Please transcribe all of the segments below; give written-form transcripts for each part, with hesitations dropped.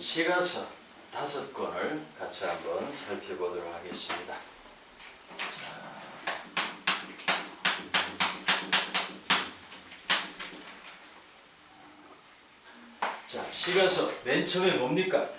시가서 5권을 같이 한번 살펴보도록 하겠습니다. 자, 시가서 맨 처음에 뭡니까?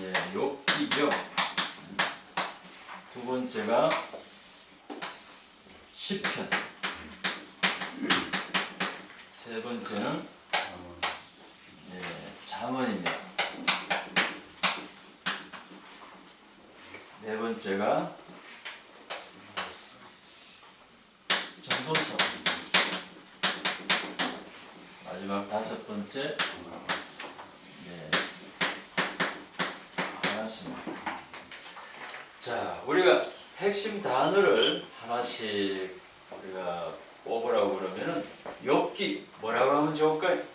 예, 욥기죠. 두 번째가 시편. 세 번째는 잠언입니다. 네 번째가 전도서. 마지막 5번째 알았습니다. 자, 우리가 핵심 단어를 하나씩 우리가 뽑으라고 그러면은 욥기 뭐라고 하면 좋을까요?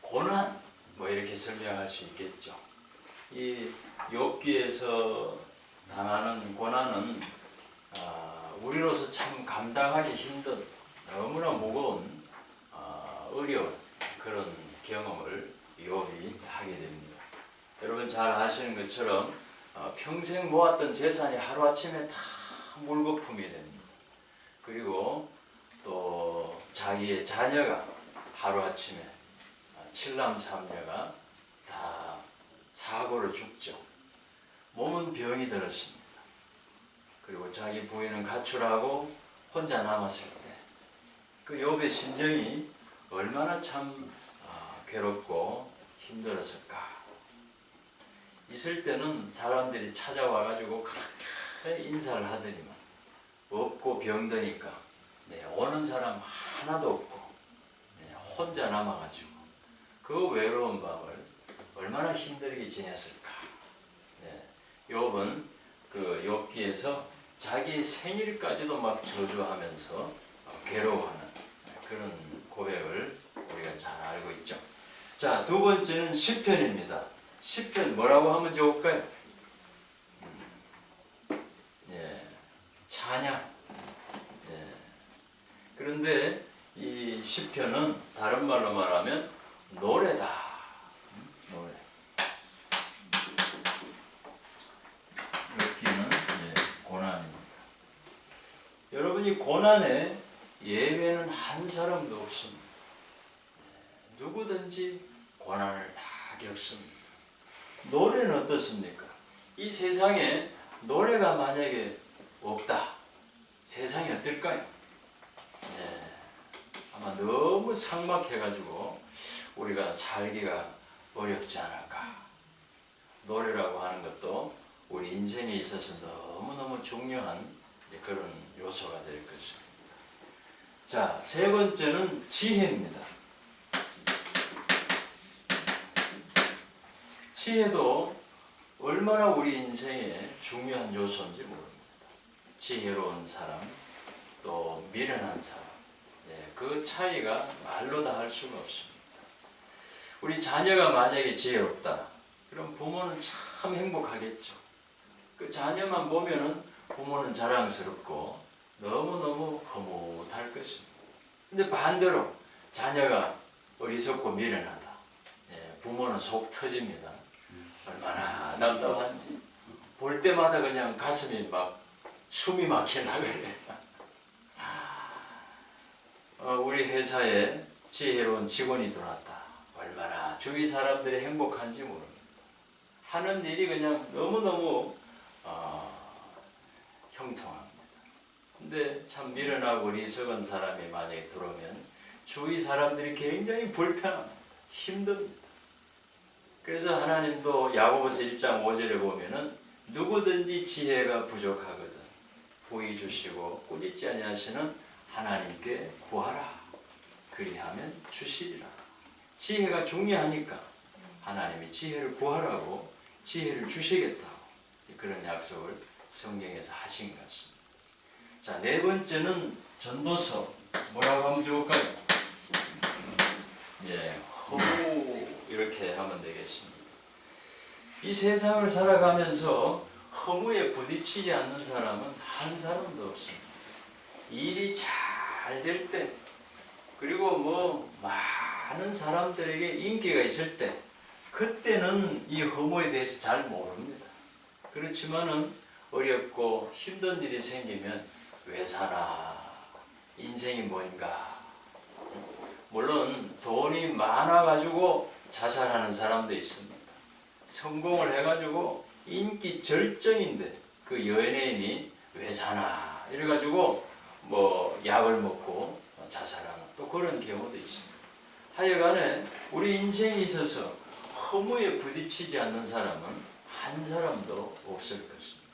고난 뭐 이렇게 설명할 수 있겠죠. 이 욥기에서 당하는 고난은 우리로서 참 감당하기 힘든 너무나 무거운 어려운 그런 경험을 욥이 하게 됩니다. 여러분 잘 아시는 것처럼 평생 모았던 재산이 하루아침에 다 물거품이 됩니다. 그리고 또 자기의 자녀가 하루아침에 7남 3녀가 다 사고로 죽죠. 몸은 병이 들었습니다. 그리고 자기 부인은 가출하고 혼자 남았을 때 그 욥의 심정이 얼마나 참 괴롭고 힘들었을까. 있을 때는 사람들이 찾아와가지고 그렇게 인사를 하더니만 없고 병드니까 오는 사람 하나도 없고 혼자 남아가지고 그 외로운 밤을 얼마나 힘들게 지냈을까. 욥은 그 욥기에서 자기 생일까지도 막 저주하면서 괴로워하는 그런 고백을 우리가 잘 알고 있죠. 자, 두 번째는 시편입니다. 시편 뭐라고 하면 좋을까요? 찬양. 그런데 이 시편은 다른 말로 말하면 노래다. 노래. 여기는 고난입니다. 여러분이 고난에 예외는 한 사람도 없습니다. 누구든지 고난을 다 겪습니다. 노래는 어떻습니까? 이 세상에 노래가 만약에 없다. 세상이 어떨까요? 아마 너무 삭막해가지고 우리가 살기가 어렵지 않을까. 노래라고 하는 것도 우리 인생에 있어서 너무너무 중요한 그런 요소가 될 것입니다. 자, 세 번째는 지혜입니다. 지혜도 얼마나 우리 인생에 중요한 요소인지 모릅니다. 지혜로운 사람, 또 미련한 사람, 그 차이가 말로 다 할 수가 없습니다. 우리 자녀가 만약에 지혜롭다, 그럼 부모는 참 행복하겠죠. 그 자녀만 보면은 부모는 자랑스럽고 너무너무 흐뭇할 것입니다. 근데 반대로 자녀가 어리석고 미련하다, 부모는 속 터집니다. 얼마나 답답한지 볼 때마다 그냥 가슴이 막 숨이 막히나 그래. 우리 회사에 지혜로운 직원이 들어왔다. 얼마나 주위 사람들이 행복한지 모릅니다. 하는 일이 그냥 너무너무 형통합니다. 근데 참 미련하고 어리석은 사람이 만약에 들어오면 주위 사람들이 굉장히 불편합니다. 힘듭니다. 그래서 하나님도 야고보서 1장 5절에 보면은 누구든지 지혜가 부족하거든 부의 주시고 꾸짖지 아니하시는 하나님께 구하라. 그리하면 주시리라. 지혜가 중요하니까 하나님이 지혜를 구하라고 지혜를 주시겠다고 그런 약속을 성경에서 하신 것 같습니다. 자, 네 번째는 전도서. 뭐라고 하면 좋을까요? 허무 이렇게 하면 되겠습니다. 이 세상을 살아가면서 허무에 부딪히지 않는 사람은 한 사람도 없습니다. 일이 잘 될 때 그리고 뭐 많은 사람들에게 인기가 있을 때 그때는 이 허무에 대해서 잘 모릅니다. 그렇지만은 어렵고 힘든 일이 생기면 왜 사나? 인생이 뭔가? 물론 돈이 많아가지고 자살하는 사람도 있습니다. 성공을 해가지고 인기 절정인데 그 연예인이 왜 사나? 이래가지고 뭐 약을 먹고 자살하는 또 그런 경우도 있습니다. 하여간에 우리 인생에 있어서 허무에 부딪히지 않는 사람은 한 사람도 없을 것입니다.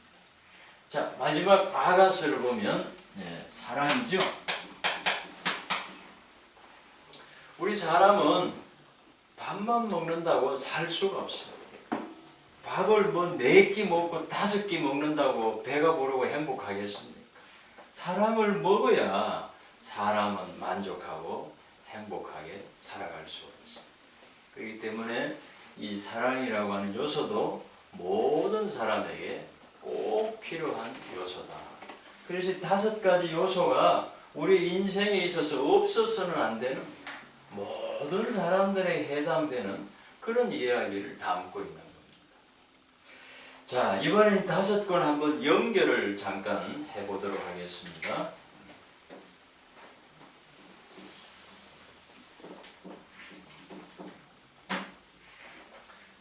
자, 마지막 아가스를 보면 사랑이죠. 우리 사람은 밥만 먹는다고 살 수가 없어요. 밥을 뭐 4끼 먹고 5끼 먹는다고 배가 부르고 행복하겠습니까? 사랑을 먹어야 사람은 만족하고 행복하게 살아갈 수가 있어요. 그렇기 때문에 이 사랑이라고 하는 요소도 모든 사람에게 꼭 필요한 요소다. 그래서 5가지 요소가 우리 인생에 있어서 없어서는 안 되는 모든 사람들에게 해당되는 그런 이야기를 담고 있는 겁니다. 자, 이번엔 5권 한번 연결을 잠깐 해보도록 하겠습니다.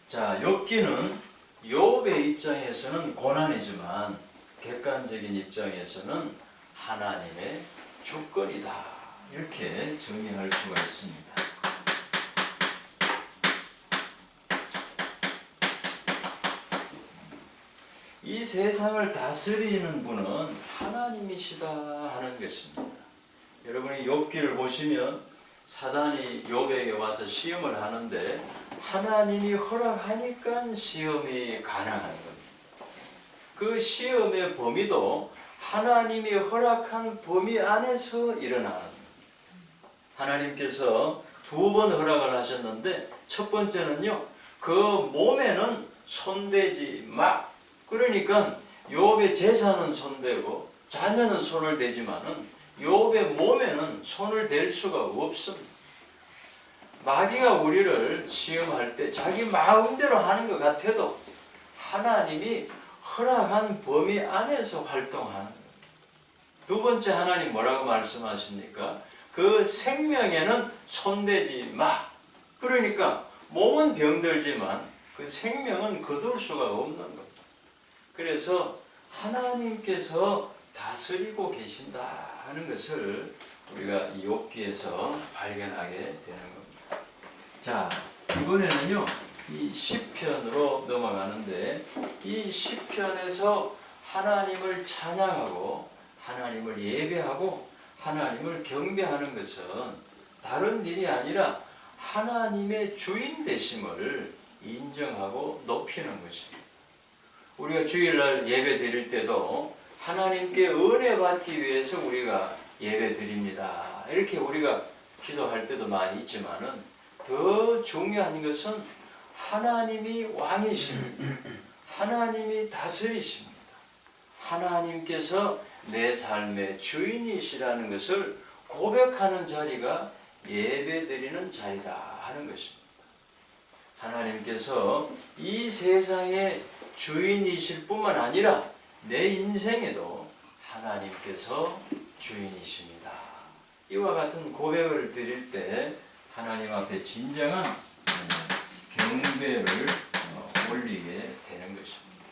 자, 욥기는 욥의 입장에서는 고난이지만 객관적인 입장에서는 하나님의 주권이다. 이렇게 정리할 수가 있습니다. 이 세상을 다스리는 분은 하나님이시다 하는 것입니다. 여러분이 욥기를 보시면 사단이 욥에게 와서 시험을 하는데 하나님이 허락하니까 시험이 가능한 겁니다. 그 시험의 범위도 하나님이 허락한 범위 안에서 일어나는 겁니다. 하나님께서 2번 허락을 하셨는데 첫 번째는요, 그 몸에는 손대지 마. 그러니까 욥의 재산은 손대고 자녀는 손을 대지만은 욥의 몸에는 손을 댈 수가 없습니다. 마귀가 우리를 시험할 때 자기 마음대로 하는 것 같아도 하나님이 허락한 범위 안에서 활동하는 거예요. 2번째 하나님 뭐라고 말씀하십니까? 그 생명에는 손대지 마. 그러니까 몸은 병들지만 그 생명은 거둘 수가 없는 겁니다. 그래서 하나님께서 다스리고 계신다 하는 것을 우리가 이 욥기에서 발견하게 되는 겁니다. 자, 이번에는요, 이 시편으로 넘어가는데 이 시편에서 하나님을 찬양하고 하나님을 예배하고 하나님을 경배하는 것은 다른 일이 아니라 하나님의 주인 되심을 인정하고 높이는 것입니다. 우리가 주일날 예배 드릴 때도 하나님께 은혜 받기 위해서 우리가 예배 드립니다. 이렇게 우리가 기도할 때도 많이 있지만은 더 중요한 것은 하나님이 왕이십니다. 하나님이 다스리십니다. 하나님께서 내 삶의 주인이시라는 것을 고백하는 자리가 예배 드리는 자리다 하는 것입니다. 하나님께서 이 세상의 주인이실 뿐만 아니라 내 인생에도 하나님께서 주인이십니다. 이와 같은 고백을 드릴 때 하나님 앞에 진정한 경배를 올리게 되는 것입니다.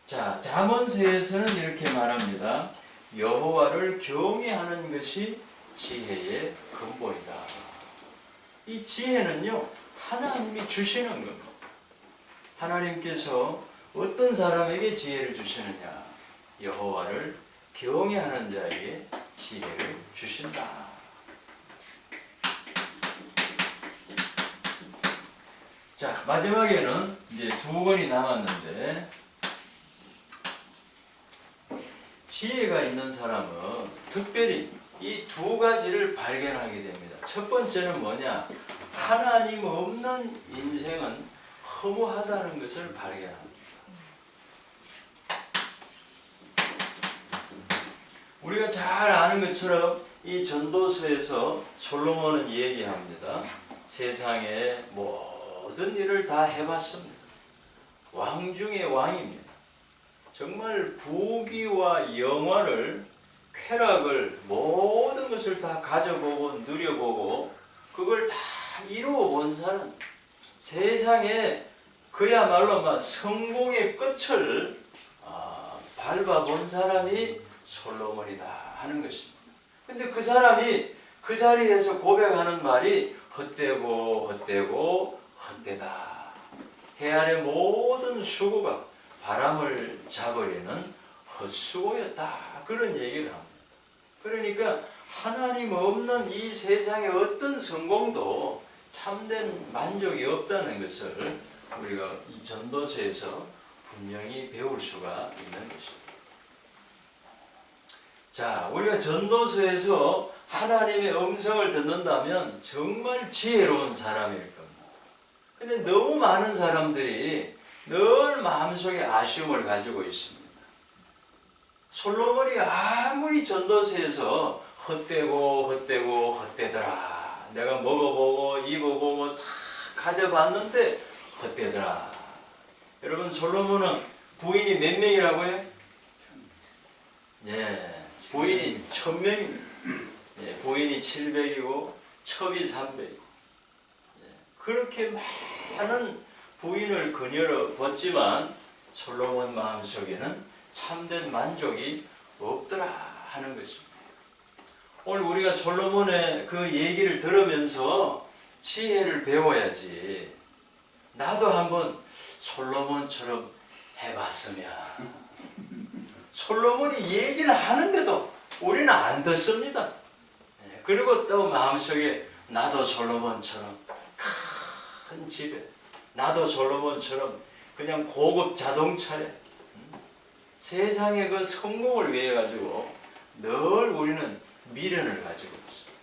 자, 잠언서에서는 이렇게 말합니다. 여호와를 경외하는 것이 지혜의 근본이다. 이 지혜는요, 하나님이 주시는 겁니다. 하나님께서 어떤 사람에게 지혜를 주시느냐? 여호와를 경외하는 자에게 지혜를 주신다. 자, 마지막에는 이제 2권이 남았는데 지혜가 있는 사람은 특별히 이 2가지를 발견하게 됩니다. 첫 번째는 뭐냐? 하나님 없는 인생은 허무하다는 것을 발견합니다. 우리가 잘 아는 것처럼 이 이 전도서에서 솔로몬은 얘기합니다. 세상의 모든 일을 다 해봤습니다. 왕 중의 왕입니다. 정말 부귀와 영화를, 쾌락을, 모든 것을 다 가져보고 누려보고 그걸 다 이루어 본 사람, 세상에 그야말로 막 성공의 끝을 밟아본 사람이 솔로몬이다 하는 것입니다. 근데 그 사람이 그 자리에서 고백하는 말이 헛되고 헛되고 헛되다. 해안의 모든 수고가 바람을 잡으려는 헛수고였다. 그런 얘기를 합니다. 그러니까 하나님 없는 이 세상의 어떤 성공도 참된 만족이 없다는 것을 우리가 이 전도서에서 분명히 배울 수가 있는 것입니다. 자, 우리가 전도서에서 하나님의 음성을 듣는다면 정말 지혜로운 사람일 겁니다. 근데 너무 많은 사람들이 늘 마음속에 아쉬움을 가지고 있습니다. 솔로몬이 아무리 전도서에서 헛되고 헛되고 헛되더라. 내가 먹어보고 입어보고 다 가져봤는데 헛되더라. 여러분, 솔로몬은 부인이 몇 명이라고요? 예, 부인이 1000명입니다. 예, 부인이 700이고 첩이 300이고 예, 그렇게 많은 부인을 그녀로 벗지만 솔로몬 마음속에는 참된 만족이 없더라 하는 것입니다. 오늘 우리가 솔로몬의 그 얘기를 들으면서 지혜를 배워야지. 나도 한번 솔로몬처럼 해봤으면. 솔로몬이 얘기를 하는데도 우리는 안 듣습니다. 그리고 또 마음속에 나도 솔로몬처럼 큰 집에, 나도 솔로몬처럼 그냥 고급 자동차에, 세상의 그 성공을 위해 가지고 늘 우리는 미련을 가지고 있어요.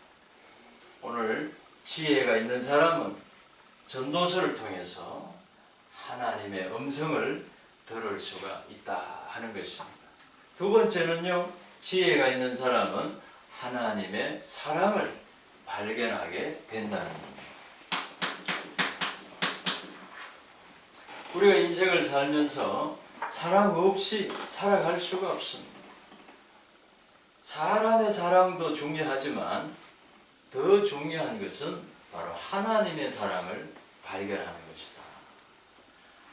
오늘 지혜가 있는 사람은 전도서를 통해서 하나님의 음성을 들을 수가 있다 하는 것입니다. 두 번째는요, 지혜가 있는 사람은 하나님의 사랑을 발견하게 된다는 겁니다. 우리가 인생을 살면서 사랑 없이 살아갈 수가 없습니다. 사람의 사랑도 중요하지만 더 중요한 것은 바로 하나님의 사랑을 발견하는 것이다.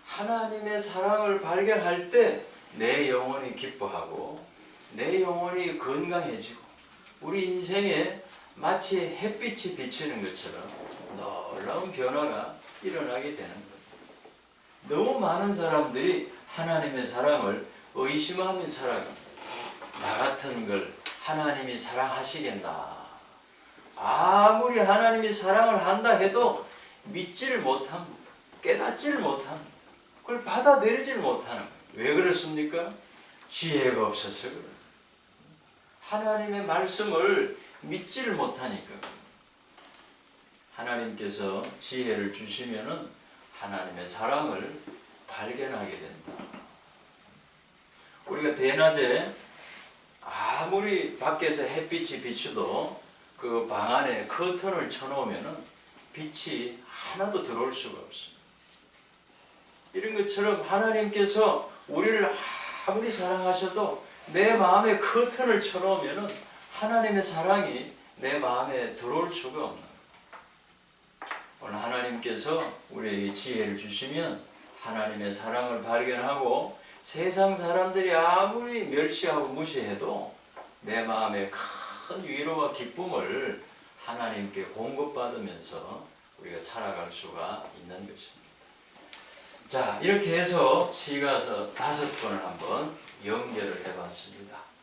하나님의 사랑을 발견할 때 내 영혼이 기뻐하고 내 영혼이 건강해지고 우리 인생에 마치 햇빛이 비치는 것처럼 놀라운 변화가 일어나게 되는 거예요. 너무 많은 사람들이 하나님의 사랑을 의심하며 살아갑니다. 나 같은 걸 하나님이 사랑하시겠나? 아무리 하나님이 사랑을 한다 해도 믿지를 못합니다. 깨닫지를 못합니다. 그걸 받아들이지를 못하는 거예요. 왜 그렇습니까? 지혜가 없어서 그래요. 하나님의 말씀을 믿지를 못하니까. 하나님께서 지혜를 주시면은 하나님의 사랑을 발견하게 된다. 우리가 대낮에 아무리 밖에서 햇빛이 비추도 그 방 안에 커튼을 쳐놓으면은 빛이 하나도 들어올 수가 없습니다. 이런 것처럼 하나님께서 우리를 아무리 사랑하셔도 내 마음에 커튼을 쳐놓으면은 하나님의 사랑이 내 마음에 들어올 수가 없는 거예요. 오늘 하나님께서 우리에게 지혜를 주시면 하나님의 사랑을 발견하고 세상 사람들이 아무리 멸시하고 무시해도 내 마음에 큰 위로와 기쁨을 하나님께 공급받으면서 우리가 살아갈 수가 있는 것입니다. 자, 이렇게 해서 시가서 5권을 한번 연결을 해봤습니다.